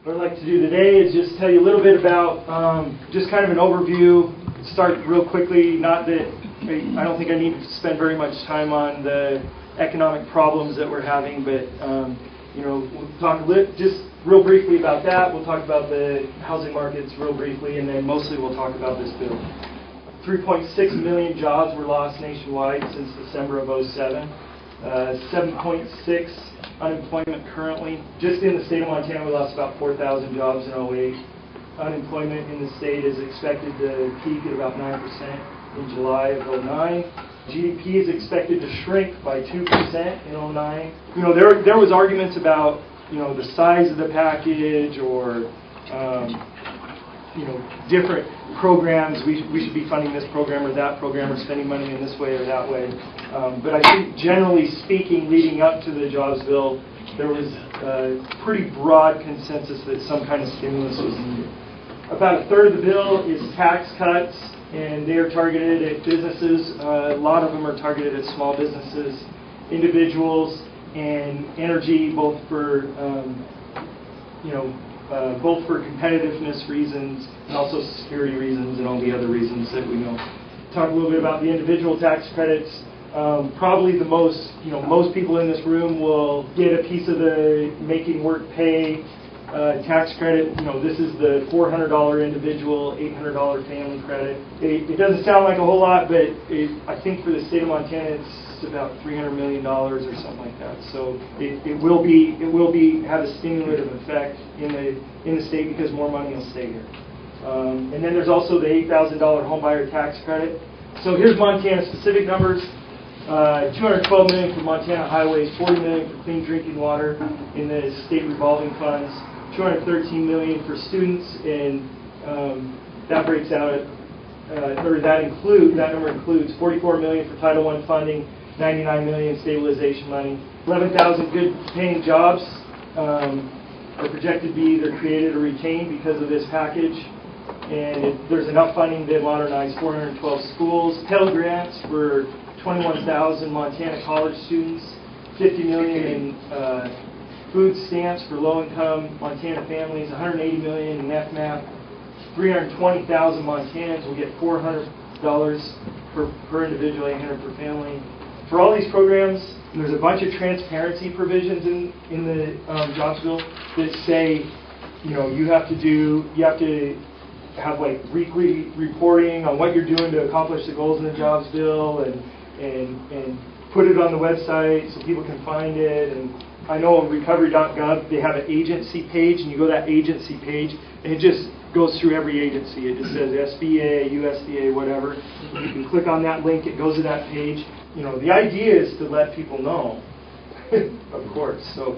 What I'd like to do today is just tell you a little bit about just kind of an overview. Start real quickly. Not that I don't think I need to spend very much time on the economic problems that we're having, but we'll talk just real briefly about that. We'll talk about the housing markets real briefly, and then mostly we'll talk about this bill. 3.6 million jobs were lost nationwide since December of 2007. 7.6 unemployment currently. Just in the state of Montana, we lost about 4,000 jobs in 2008. Unemployment in the state is expected to peak at about 9% in July of 2009. GDP is expected to shrink by 2% in 2009. There was arguments about the size of the package or different programs. We should be funding this program or that program or spending money in this way or that way. But I think generally speaking, leading up to the jobs bill, there was a pretty broad consensus that some kind of stimulus was needed. About a third of the bill is tax cuts, and they are targeted at businesses. A lot of them are targeted at small businesses, individuals, and energy, both for competitiveness reasons and also security reasons and all the other reasons that we know. Talk a little bit about the individual tax credits. Probably the most people in this room will get a piece of the Making Work Pay tax credit. This is the $400 individual, $800 family credit. It doesn't sound like a whole lot, but I think for the state of Montana, it's about $300 million or something like that. So it will have a stimulative effect in the state because more money will stay here. And then there's also the $8,000 homebuyer tax credit. So here's Montana specific numbers. $212 million for Montana highways, $40 million for clean drinking water in the state revolving funds, $213 million for students, and that breaks out that number includes $44 million for Title I funding, $99 million stabilization money. 11,000 good paying jobs are projected to be either created or retained because of this package. And there's enough funding to modernize 412 schools. Pell grants for 21,000 Montana college students. $50 million in food stamps for low-income Montana families. $180 million in FMAP. 320,000 Montanans will get $400 per individual, $800 per family. For all these programs, there's a bunch of transparency provisions in the jobs bill that say, you have to have like weekly reporting on what you're doing to accomplish the goals in the jobs bill, and put it on the website so people can find it. And I know on recovery.gov they have an agency page, and you go to that agency page, and it just goes through every agency. It just says SBA, USDA, whatever. You can click on that link, it goes to that page. The idea is to let people know, of course. So.